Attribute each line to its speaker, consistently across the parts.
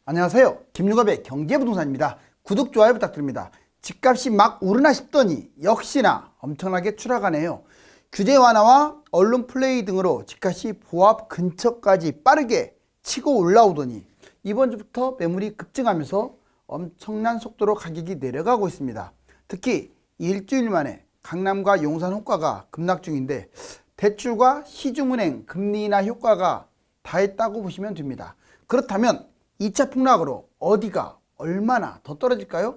Speaker 1: 안녕하세요. 김유갑의 경제부동산입니다. 구독, 좋아요 부탁드립니다. 집값이 막 오르나 싶더니 역시나 엄청나게 추락하네요. 규제 완화와 언론 플레이 등으로 집값이 보합 근처까지 빠르게 치고 올라오더니 이번 주부터 매물이 급증하면서 엄청난 속도로 가격이 내려가고 있습니다. 특히 일주일 만에 강남과 용산 호가가 급락 중인데 대출과 시중은행 금리 인하 효과가 다했다고 보시면 됩니다. 그렇다면 2차 폭락으로 어디가 얼마나 더 떨어질까요?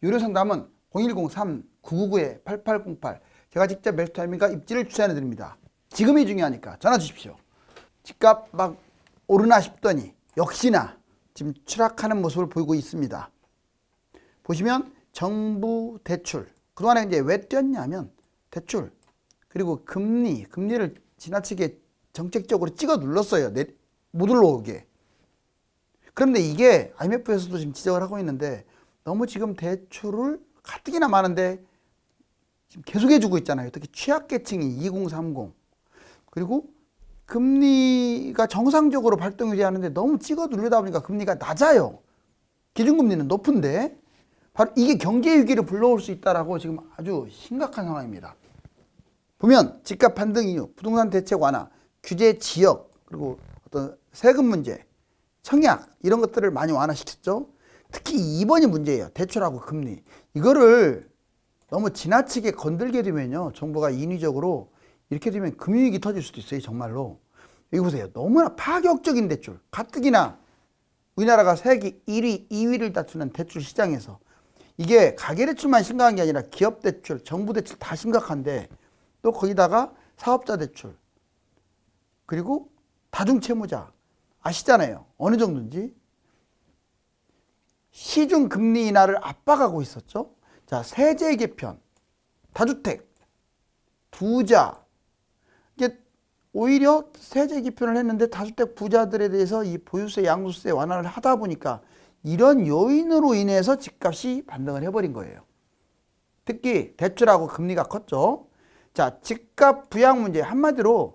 Speaker 1: 유료 상담은 0103-999-8808 제가 직접 매수 타이밍과 입지를 추천해 드립니다. 지금이 중요하니까 전화 주십시오. 집값 막 오르나 싶더니 역시나 지금 추락하는 모습을 보이고 있습니다. 보시면 정부 대출, 그동안에 이제 왜 뛰었냐면 대출 그리고 금리를 지나치게 정책적으로 찍어 눌렀어요. 못 올라오게. 그런데 이게 IMF에서도 지금 지적을 하고 있는데 너무 지금 대출을 가뜩이나 많은데 지금 계속 해주고 있잖아요. 특히 취약계층이 2030. 그리고 금리가 정상적으로 발동이 하는데 너무 찍어 누르다 보니까 금리가 낮아요. 기준금리는 높은데 바로 이게 경제위기를 불러올 수 있다라고 지금 아주 심각한 상황입니다. 보면 집값 반등 이유, 부동산 대책 완화, 규제 지역, 그리고 어떤 세금 문제, 청약 이런 것들을 많이 완화시켰죠. 특히 2번이 문제예요. 대출하고 금리. 이거를 너무 지나치게 건들게 되면요. 정부가 인위적으로 이렇게 되면 금융위기 터질 수도 있어요. 정말로. 여기 보세요. 너무나 파격적인 대출. 가뜩이나 우리나라가 세계 1위, 2위를 다투는 대출 시장에서 이게 가계대출만 심각한 게 아니라 기업대출, 정부대출 다 심각한데 또 거기다가 사업자 대출 그리고 다중채무자 아시잖아요. 어느 정도인지. 시중 금리 인하를 압박하고 있었죠. 자, 세제 개편, 다주택, 부자. 이게 오히려 세제 개편을 했는데 다주택 부자들에 대해서 이 보유세, 양도세 완화를 하다 보니까 이런 요인으로 인해서 집값이 반등을 해버린 거예요. 특히 대출하고 금리가 컸죠. 자, 집값 부양 문제 한마디로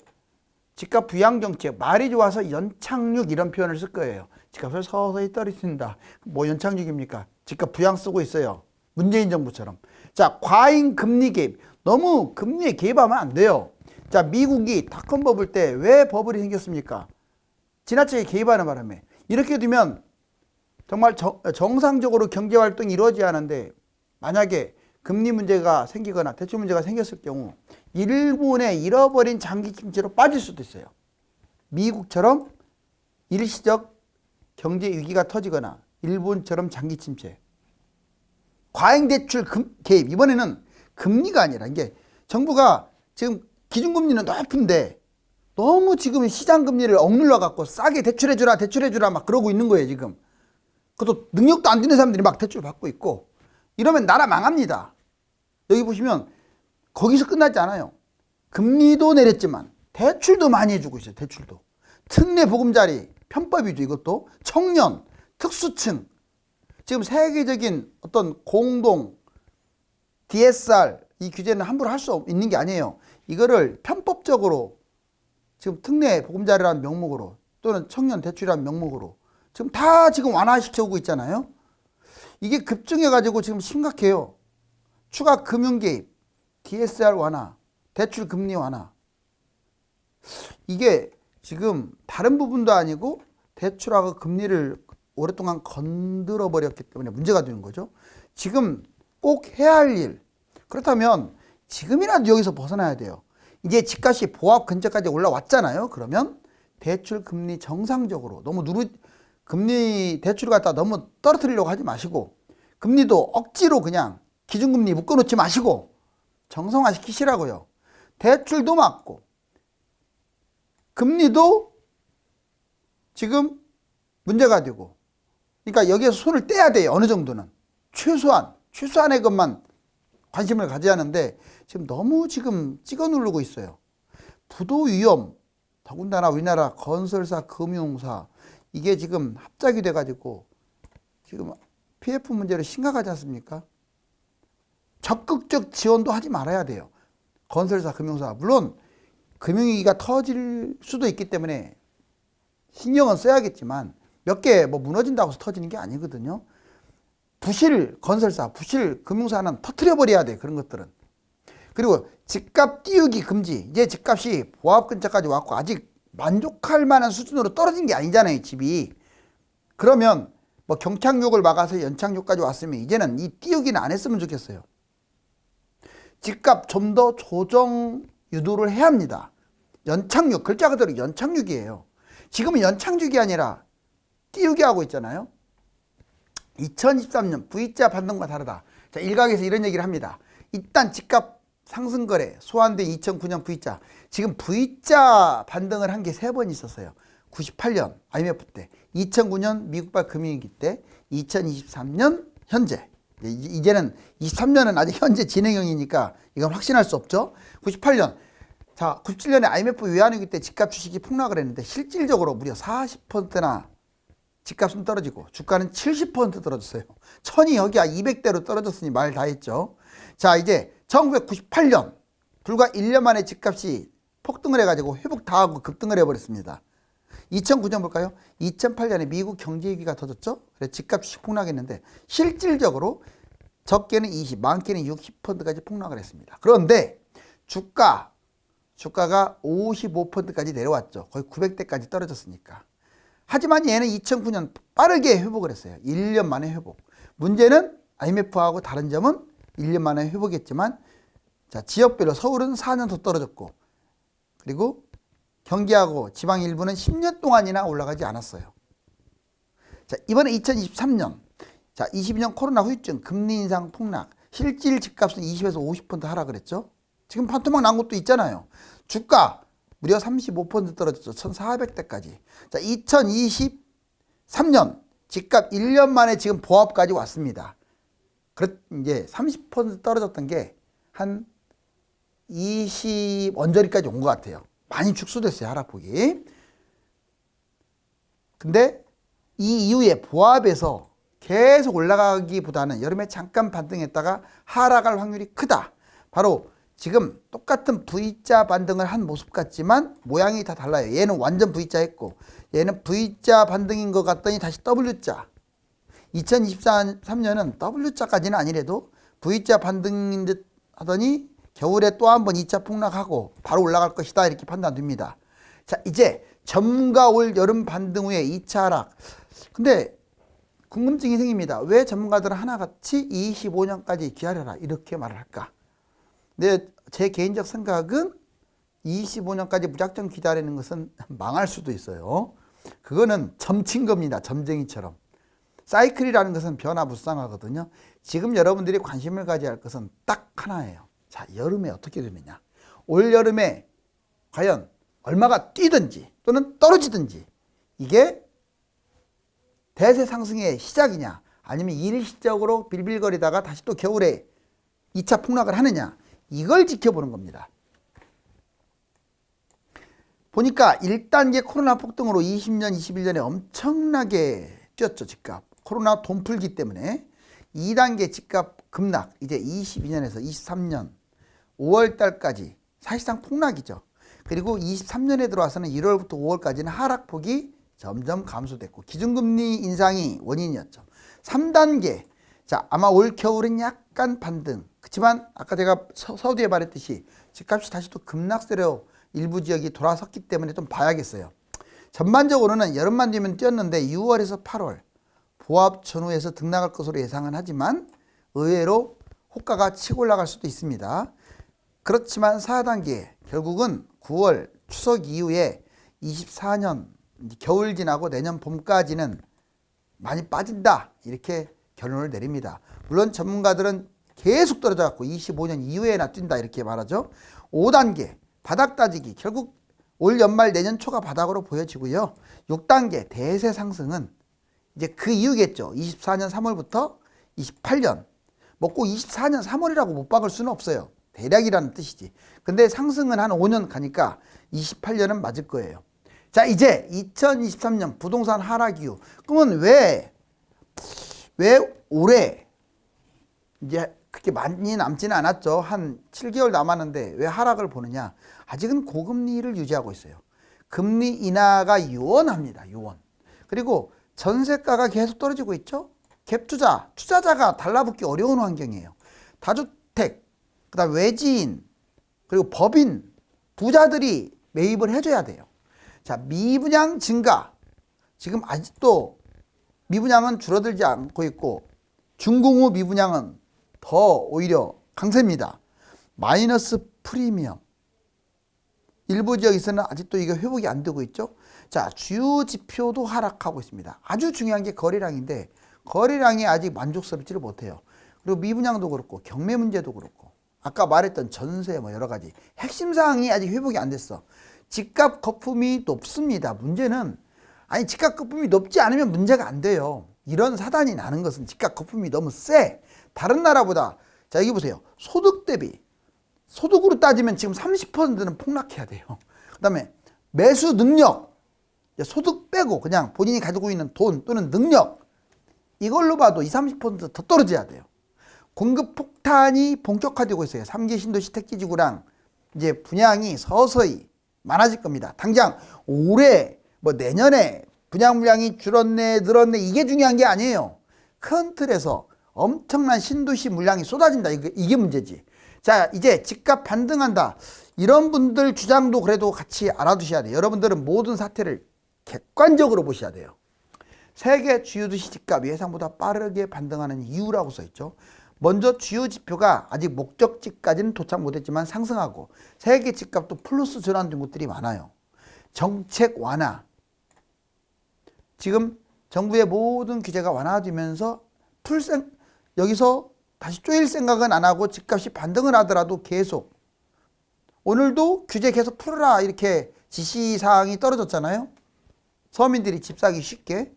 Speaker 1: 집값 부양 정책, 말이 좋아서 연착륙 이런 표현을 쓸 거예요. 집값을 서서히 떨어뜨린다. 뭐 연착륙입니까? 집값 부양 쓰고 있어요. 문재인 정부처럼. 자, 과잉 금리 개입. 너무 금리에 개입하면 안 돼요. 자, 미국이 닷컴 버블 때 왜 버블이 생겼습니까? 지나치게 개입하는 바람에. 이렇게 되면 정말 정상적으로 경제 활동이 이루어지지 않은데 만약에 금리 문제가 생기거나 대출 문제가 생겼을 경우 일본의 잃어버린 장기 침체로 빠질 수도 있어요. 미국처럼 일시적 경제 위기가 터지거나 일본처럼 장기 침체. 과잉 대출 개입. 이번에는 금리가 아니라 이게 정부가 지금 기준금리는 높은데 너무 지금 시장 금리를 억눌러 갖고 싸게 대출해주라 막 그러고 있는 거예요, 지금. 그것도 능력도 안 되는 사람들이 막 대출 받고 있고 이러면 나라 망합니다. 여기 보시면 거기서 끝나지 않아요. 금리도 내렸지만 대출도 많이 해주고 있어요. 대출도. 특례 보금자리 편법이죠. 이것도. 청년, 특수층. 지금 세계적인 어떤 공동 DSR 이 규제는 함부로 할 수 있는 게 아니에요. 이거를 편법적으로 지금 특례 보금자리라는 명목으로 또는 청년 대출이라는 명목으로 지금 다 지금 완화시켜오고 있잖아요. 이게 급증해가지고 지금 심각해요. 추가 금융 개입, DSR 완화, 대출 금리 완화. 이게 지금 다른 부분도 아니고 대출하고 금리를 오랫동안 건드려 버렸기 때문에 문제가 되는 거죠. 지금 꼭 해야 할 일. 그렇다면 지금이라도 여기서 벗어나야 돼요. 이제 집값이 보합 근처까지 올라왔잖아요. 그러면 대출 금리 정상적으로 너무 금리 대출을 갖다 너무 떨어뜨리려고 하지 마시고 금리도 억지로 그냥 기준금리 묶어놓지 마시고 정상화 시키시라고요. 대출도 맞고 금리도 지금 문제가 되고 그러니까 여기에서 손을 떼야 돼요. 어느 정도는. 최소한의 것만 관심을 가져야 하는데 지금 너무 지금 찍어 누르고 있어요. 부도 위험, 더군다나 우리나라 건설사, 금융사 이게 지금 합작이 돼가지고 지금 PF 문제로 심각하지 않습니까? 적극적 지원도 하지 말아야 돼요. 건설사, 금융사. 물론 금융위기가 터질 수도 있기 때문에 신경은 써야겠지만 몇 개 뭐 무너진다고 해서 터지는 게 아니거든요. 부실 건설사, 부실 금융사는 터트려 버려야 돼. 그런 것들은. 그리고 집값 띄우기 금지. 이제 집값이 보합 근처까지 왔고 아직 만족할 만한 수준으로 떨어진 게 아니잖아요, 집이. 그러면 뭐 경착륙을 막아서 연착륙까지 왔으면 이제는 이 띄우기는 안 했으면 좋겠어요. 집값 좀 더 조정 유도를 해야 합니다. 연착륙, 글자 그대로 연착륙이에요. 지금은 연착륙이 아니라 띄우기 하고 있잖아요. 2023년 V자 반등과 다르다. 자, 일각에서 이런 얘기를 합니다. 일단 집값 상승 거래 소환된 2009년 V자. 지금 V자 반등을 한 게 3번 있었어요. 98년 IMF 때, 2009년 미국발 금융위기 때, 2023년 현재. 이제는 23년은 아직 현재 진행형이니까 이건 확신할 수 없죠. 98년. 자, 97년에 IMF 외환위기 때 집값 주식이 폭락을 했는데 실질적으로 무려 40%나 집값은 떨어지고 주가는 70% 떨어졌어요. 천이 여기야 200대로 떨어졌으니 말 다 했죠. 자, 이제 1998년 불과 1년 만에 집값이 폭등을 해가지고 회복 다 하고 급등을 해버렸습니다. 2009년 볼까요? 2008년에 미국 경제위기가 터졌죠. 그래서 집값이 폭락했는데 실질적으로 적게는 20, 많게는 60%까지 폭락을 했습니다. 그런데 주가가 55%까지 내려왔죠. 거의 900대까지 떨어졌으니까. 하지만 얘는 2009년 빠르게 회복을 했어요. 1년 만에 회복. 문제는 IMF하고 다른 점은 1년 만에 회복했지만 자, 지역별로 서울은 4년 더 떨어졌고 그리고 경기하고 지방 일부는 10년 동안이나 올라가지 않았어요. 자, 이번에 2023년 자, 22년 코로나 후유증, 금리 인상 폭락, 실질 집값은 20에서 50% 하락을 했죠. 지금 반토막 난 것도 있잖아요. 주가 무려 35% 떨어졌죠. 1,400대까지. 자, 2023년 집값 1년 만에 지금 보합까지 왔습니다. 이제 30% 떨어졌던 게 한 20 언저리까지 온 것 같아요. 많이 축소됐어요, 하락폭이. 근데 이 이후에 보합에서 계속 올라가기보다는 여름에 잠깐 반등했다가 하락할 확률이 크다. 바로 지금 똑같은 V자 반등을 한 모습 같지만 모양이 다 달라요. 얘는 완전 V자 했고 얘는 V자 반등인 것 같더니 다시 W자. 2023년은 W자까지는 아니래도 V자 반등인 듯 하더니 겨울에 또 한 번 2차 폭락하고 바로 올라갈 것이다 이렇게 판단됩니다. 자, 이제 전문가 올 여름 반등 후에 2차 하락. 근데 궁금증이 생깁니다. 왜 전문가들은 하나같이 25년까지 기다려라 이렇게 말을 할까? 근데 제 개인적 생각은 25년까지 무작정 기다리는 것은 망할 수도 있어요. 그거는 점친 겁니다. 점쟁이처럼. 사이클이라는 것은 변화무쌍하거든요. 지금 여러분들이 관심을 가져야 할 것은 딱 하나예요. 자, 여름에 어떻게 되느냐. 올 여름에 과연 얼마가 뛰든지 또는 떨어지든지 이게 대세 상승의 시작이냐 아니면 일시적으로 빌빌거리다가 다시 또 겨울에 2차 폭락을 하느냐 이걸 지켜보는 겁니다. 보니까 1단계 코로나 폭등으로 20년, 21년에 엄청나게 뛰었죠, 집값. 코로나 돈 풀기 때문에. 2단계 집값 급락, 이제 22년에서 23년 5월 달까지 사실상 폭락이죠. 그리고 23년에 들어와서는 1월부터 5월까지는 하락폭이 점점 감소됐고 기준금리 인상이 원인이었죠. 3단계, 자, 아마 올 겨울은 약간 반등. 그렇지만 아까 제가 서두에 말했듯이 집값이 다시 또 급락세로 일부 지역이 돌아섰기 때문에 좀 봐야겠어요. 전반적으로는 여름만 되면 뛰었는데 6월에서 8월 보합 전후에서 등락할 것으로 예상은 하지만 의외로 호가가 치고 올라갈 수도 있습니다. 그렇지만 4단계 결국은 9월 추석 이후에 24년 겨울 지나고 내년 봄까지는 많이 빠진다 이렇게 결론을 내립니다. 물론 전문가들은 계속 떨어져 갖고 25년 이후에나 뛴다 이렇게 말하죠. 5단계 바닥 따지기 결국 올 연말 내년 초가 바닥으로 보여지고요. 6단계 대세 상승은 이제 그 이유겠죠. 24년 3월부터 28년 뭐 꼭 24년 3월이라고 못 박을 수는 없어요. 대략이라는 뜻이지. 근데 상승은 한 5년 가니까 28년은 맞을 거예요. 자, 이제 2023년 부동산 하락 이유. 그러면 왜 올해 이제 그렇게 많이 남지는 않았죠. 한 7개월 남았는데 왜 하락을 보느냐. 아직은 고금리를 유지하고 있어요. 금리 인하가 유원합니다. 유원. 그리고 전세가가 계속 떨어지고 있죠. 갭투자, 투자자가 달라붙기 어려운 환경이에요. 다주택, 그다음 외지인, 그리고 법인, 부자들이 매입을 해줘야 돼요. 자, 미분양 증가. 지금 아직도 미분양은 줄어들지 않고 있고 준공후 미분양은 더 오히려 강세입니다. 마이너스 프리미엄. 일부 지역에서는 아직도 이게 회복이 안 되고 있죠. 자, 주요 지표도 하락하고 있습니다. 아주 중요한 게 거래량인데 거래량이 아직 만족스럽지를 못해요. 그리고 미분양도 그렇고 경매 문제도 그렇고 아까 말했던 전세 뭐 여러 가지 핵심 사항이 아직 회복이 안 됐어. 집값 거품이 높습니다. 문제는 아니 집값 거품이 높지 않으면 문제가 안 돼요. 이런 사단이 나는 것은 집값 거품이 너무 세. 다른 나라보다 자 여기 보세요. 소득 대비 소득으로 따지면 지금 30%는 폭락해야 돼요. 그 다음에 매수 능력 소득 빼고 그냥 본인이 가지고 있는 돈 또는 능력 이걸로 봐도 20, 30%더 떨어져야 돼요. 공급 폭탄이 본격화되고 있어요. 3기 신도시 택지지구랑 이제 분양이 서서히 많아질 겁니다. 당장 올해 뭐 내년에 분양 물량이 줄었네 늘었네 이게 중요한 게 아니에요. 큰 틀에서 엄청난 신도시 물량이 쏟아진다. 이게 문제지. 자, 이제 집값 반등한다. 이런 분들 주장도 그래도 같이 알아두셔야 돼요. 여러분들은 모든 사태를 객관적으로 보셔야 돼요. 세계 주요 도시 집값이 예상보다 빠르게 반등하는 이유라고 써있죠. 먼저 주요 지표가 아직 목적지까지는 도착 못했지만 상승하고 세계 집값도 플러스 전환된 곳들이 많아요. 정책 완화. 지금 정부의 모든 규제가 완화되면서 여기서 다시 쪼일 생각은 안 하고 집값이 반등을 하더라도 계속 오늘도 규제 계속 풀어라 이렇게 지시사항이 떨어졌잖아요. 서민들이 집 사기 쉽게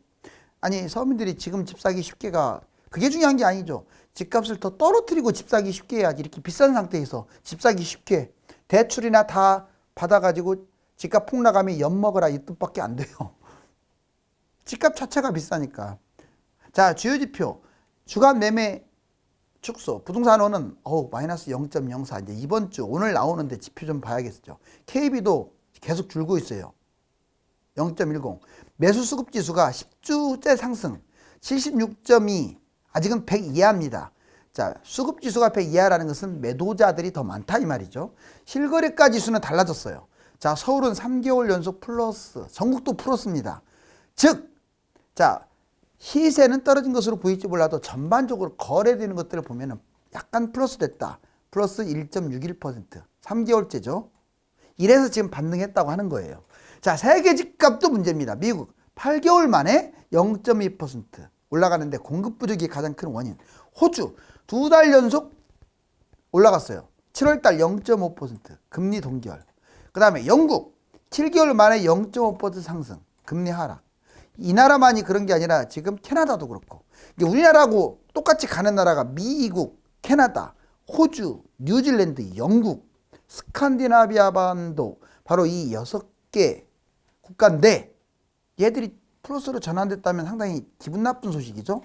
Speaker 1: 아니 서민들이 지금 집 사기 쉽게가 그게 중요한 게 아니죠. 집값을 더 떨어뜨리고 집 사기 쉽게 해야지. 이렇게 비싼 상태에서 집 사기 쉽게 대출이나 다 받아가지고 집값 폭락하면 엿먹어라 이 뜻밖에 안 돼요. 집값 자체가 비싸니까. 자, 주요 지표 주간 매매 축소 부동산원은 마이너스 0.04 이제 이번 주 오늘 나오는데 지표 좀 봐야겠죠. KB도 계속 줄고 있어요. 0.10 매수 수급 지수가 10주째 상승 76.2 아직은 100 이하입니다. 자, 수급 지수가 100 이하라는 것은 매도자들이 더 많다 이 말이죠. 실거래가 지수는 달라졌어요. 자, 서울은 3개월 연속 플러스, 전국도 플러스입니다. 즉, 자, 시세는 떨어진 것으로 보일지 몰라도 전반적으로 거래되는 것들을 보면 약간 플러스 됐다. 플러스 1.61%. 3개월째죠. 이래서 지금 반등했다고 하는 거예요. 자, 세계 집값도 문제입니다. 미국 8개월 만에 0.2% 올라가는데 공급 부족이 가장 큰 원인. 호주 2달 연속 올라갔어요. 7월달 0.5% 금리 동결. 그 다음에 영국 7개월 만에 0.5% 상승 금리 하락. 이 나라만이 그런 게 아니라 지금 캐나다도 그렇고 우리나라하고 똑같이 가는 나라가 미국, 캐나다, 호주, 뉴질랜드, 영국, 스칸디나비아 반도 바로 이 6개 국가인데 얘들이 플러스로 전환됐다면 상당히 기분 나쁜 소식이죠.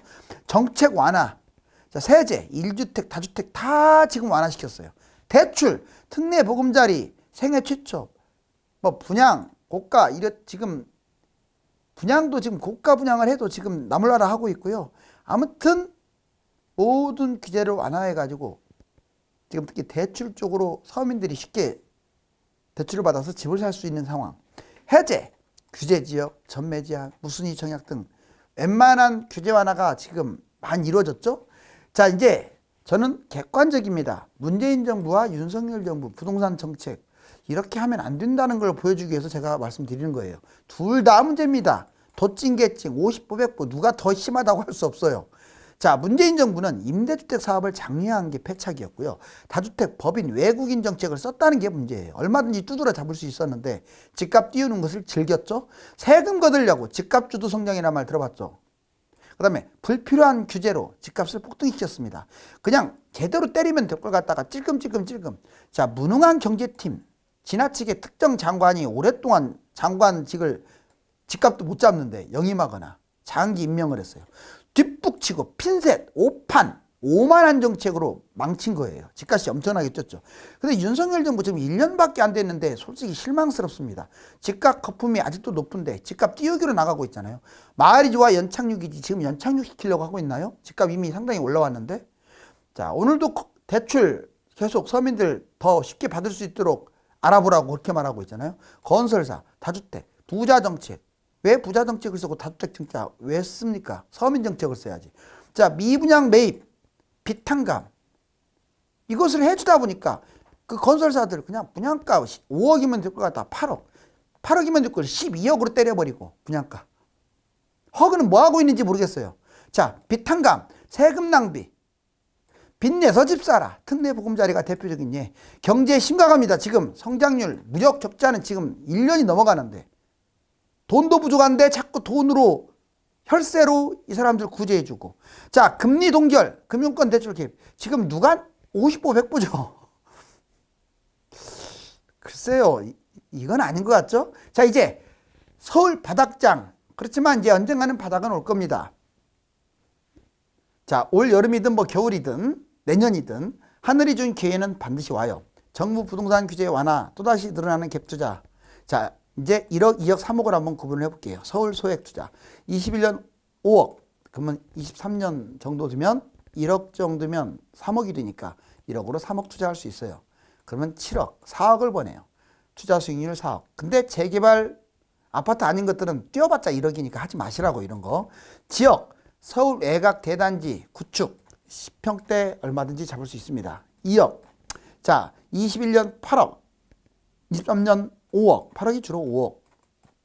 Speaker 1: 정책 완화. 자, 세제, 1주택, 다주택 다 지금 완화시켰어요. 대출, 특례 보금자리, 생애 최초, 뭐 분양, 고가 지금 분양도 지금 고가 분양을 해도 지금 나몰라라 하고 있고요. 아무튼 모든 규제를 완화해 가지고 지금 특히 대출 쪽으로 서민들이 쉽게 대출을 받아서 집을 살 수 있는 상황. 해제, 규제 지역, 전매 제한, 무순위 청약 등 웬만한 규제 완화가 지금 많이 이루어졌죠. 자, 이제 저는 객관적입니다. 문재인 정부와 윤석열 정부 부동산 정책 이렇게 하면 안 된다는 걸 보여주기 위해서 제가 말씀드리는 거예요. 둘 다 문제입니다. 도찐개찐 50보 100보 누가 더 심하다고 할 수 없어요. 자, 문재인 정부는 임대주택 사업을 장려한 게 패착이었고요. 다주택, 법인, 외국인 정책을 썼다는 게 문제예요. 얼마든지 두드러 잡을 수 있었는데 집값 띄우는 것을 즐겼죠. 세금 거두려고 집값 주도 성장이라는 말 들어봤죠. 그 다음에 불필요한 규제로 집값을 폭등시켰습니다. 그냥 제대로 때리면 될 걸 갖다가 찔끔찔끔. 자, 무능한 경제팀 지나치게 특정 장관이 오랫동안 장관직을 집값도 못 잡는데 영임하거나 장기 임명을 했어요. 뒷북치고 핀셋, 오판 오만한 정책으로 망친 거예요. 집값이 엄청나게 쪘죠. 근데 윤석열 정부 지금 1년밖에 안 됐는데 솔직히 실망스럽습니다. 집값 거품이 아직도 높은데 집값 띄우기로 나가고 있잖아요. 마을이 좋아 연착륙이지 지금 연착륙 시키려고 하고 있나요? 집값 이미 상당히 올라왔는데. 자, 오늘도 대출 계속 서민들 더 쉽게 받을 수 있도록 알아보라고 그렇게 말하고 있잖아요. 건설사, 다주택, 부자 정책. 왜 부자 정책을 쓰고 다주택 정책 왜 씁니까? 서민 정책을 써야지. 자, 미분양 매입, 빚 탕감. 이것을 해주다 보니까 그 건설사들 그냥 분양가 5억이면 될 것 같다. 8억. 8억이면 될 걸 12억으로 때려버리고 분양가. 허그는 뭐 하고 있는지 모르겠어요. 자, 빚 탕감, 세금 낭비. 빚내서 집 사라. 특례 보금자리가 대표적인 예. 경제 심각합니다. 지금 성장률, 무역 적자는 지금 1년이 넘어가는데 돈도 부족한데 자꾸 돈으로 혈세로 이 사람들 구제해주고. 자, 금리 동결, 금융권 대출 개입. 지금 누가 50보 100보죠. 글쎄요, 이건 아닌 것 같죠? 자, 이제 서울 바닥장. 그렇지만 이제 언젠가는 바닥은 올 겁니다. 자, 올 여름이든 뭐 겨울이든 내년이든 하늘이 준 기회는 반드시 와요. 정부 부동산 규제 완화, 또다시 늘어나는 갭 투자. 자, 이제 1억, 2억, 3억을 한번 구분을 해볼게요. 서울 소액 투자. 21년 5억. 그러면 23년 정도 되면 1억 정도면 3억이 되니까 1억으로 3억 투자할 수 있어요. 그러면 7억, 4억을 버네요. 투자 수익률 4억. 근데 재개발 아파트 아닌 것들은 뛰어봤자 1억이니까 하지 마시라고 이런 거. 지역, 서울 외곽 대단지 구축 10평대 얼마든지 잡을 수 있습니다. 2억. 자, 21년 8억. 23년 5억. 8억이 주로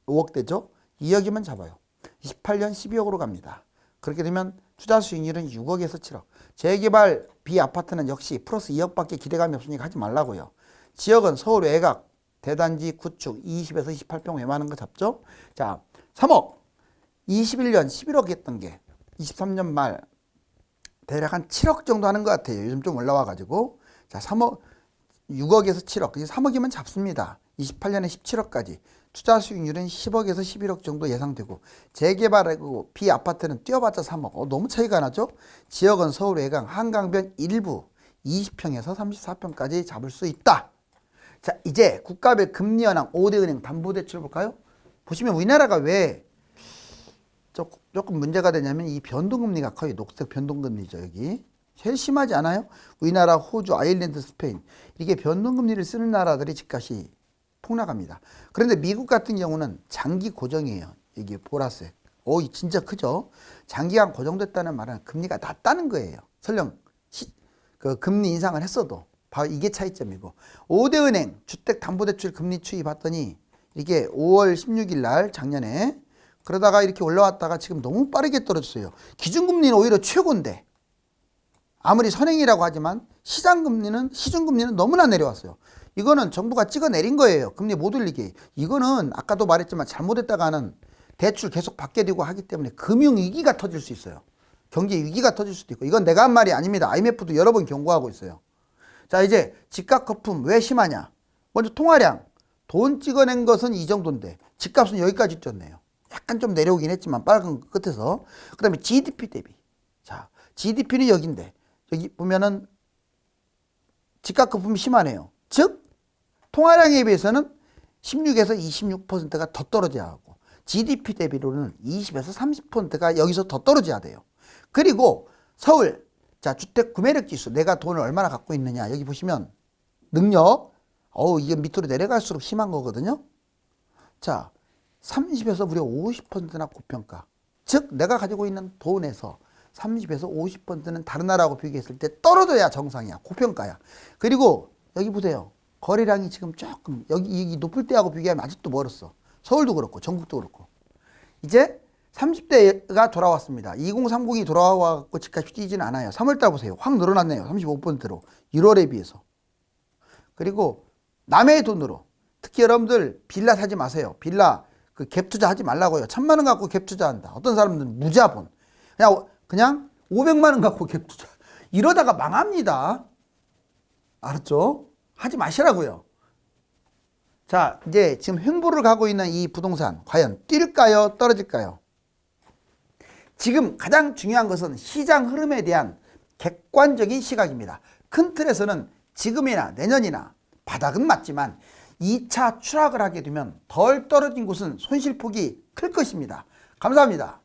Speaker 1: 5억 되죠. 2억이면 잡아요. 28년 12억으로 갑니다. 그렇게 되면 투자 수익률은 6억에서 7억. 재개발 비아파트는 역시 플러스 2억밖에 기대감이 없으니까 하지 말라고요. 지역은 서울 외곽 대단지 구축 20에서 28평 웬만한 거 잡죠. 자, 3억. 21년 11억 했던 게 23년 말 대략 한 7억 정도 하는 것 같아요. 요즘 좀 올라와가지고. 자, 3억, 6억에서 7억. 3억이면 잡습니다. 28년에 17억까지. 투자 수익률은 10억에서 11억 정도 예상되고, 재개발하고 비아파트는 뛰어봤자 3억. 너무 차이가 나죠? 지역은 서울 외곽 한강변 일부 20평에서 34평까지 잡을 수 있다. 자, 이제 국가별 금리 현황 5대 은행 담보대출 볼까요? 보시면 우리나라가 왜 조금 문제가 되냐면 이 변동금리가 커요. 녹색 변동금리죠. 여기 제일 심하지 않아요? 우리나라, 호주, 아일랜드, 스페인 이게 변동금리를 쓰는 나라들이 집값이 폭락합니다. 그런데 미국 같은 경우는 장기 고정이에요. 이게 보라색. 진짜 크죠? 장기간 고정됐다는 말은 금리가 낮다는 거예요. 설령 그 금리 인상을 했어도 바로 이게 차이점이고. 5대 은행 주택담보대출 금리 추이 봤더니 이게 5월 16일 날 작년에 그러다가 이렇게 올라왔다가 지금 너무 빠르게 떨어졌어요. 기준금리는 오히려 최고인데 아무리 선행이라고 하지만 시중금리는 너무나 내려왔어요. 이거는 정부가 찍어 내린 거예요. 금리 못 올리게. 이거는 아까도 말했지만 잘못했다가는 대출 계속 받게 되고 하기 때문에 금융위기가 터질 수 있어요. 경제위기가 터질 수도 있고. 이건 내가 한 말이 아닙니다. IMF도 여러 번 경고하고 있어요. 자, 이제 집값 거품 왜 심하냐. 먼저 통화량. 돈 찍어낸 것은 이 정도인데 집값은 여기까지 쪘네요. 약간 좀 내려오긴 했지만 빨간 끝에서. 그 다음에 GDP 대비. 자, GDP는 여기인데 여기 보면은 집값 거품이 심하네요. 즉 통화량에 비해서는 16에서 26%가 더 떨어져야 하고 GDP 대비로는 20에서 30%가 여기서 더 떨어져야 돼요. 그리고 서울, 자, 주택 구매력 지수, 내가 돈을 얼마나 갖고 있느냐. 여기 보시면 능력, 이게 밑으로 내려갈수록 심한 거거든요. 자, 30에서 무려 50%나 고평가. 즉 내가 가지고 있는 돈에서 30에서 50%는 다른 나라하고 비교했을 때 떨어져야 정상이야. 고평가야. 그리고 여기 보세요. 거래량이 지금 조금 여기 높을 때하고 비교하면 아직도 멀었어. 서울도 그렇고 전국도 그렇고. 이제 30대가 돌아왔습니다. 2030이 돌아와서 집값이 뛰지는 않아요. 3월달 보세요. 확 늘어났네요. 35%로. 1월에 비해서. 그리고 남의 돈으로, 특히 여러분들 빌라 사지 마세요. 빌라 그 갭 투자하지 말라고요. 1,000만 원 갖고 갭 투자한다. 어떤 사람들은 무자본. 그냥 500만 원 갖고 갭 투자. 이러다가 망합니다. 알았죠? 하지 마시라고요. 자, 이제 지금 횡보를 가고 있는 이 부동산 과연 뛸까요? 떨어질까요? 지금 가장 중요한 것은 시장 흐름에 대한 객관적인 시각입니다. 큰 틀에서는 지금이나 내년이나 바닥은 맞지만 2차 추락을 하게 되면 덜 떨어진 곳은 손실폭이 클 것입니다. 감사합니다.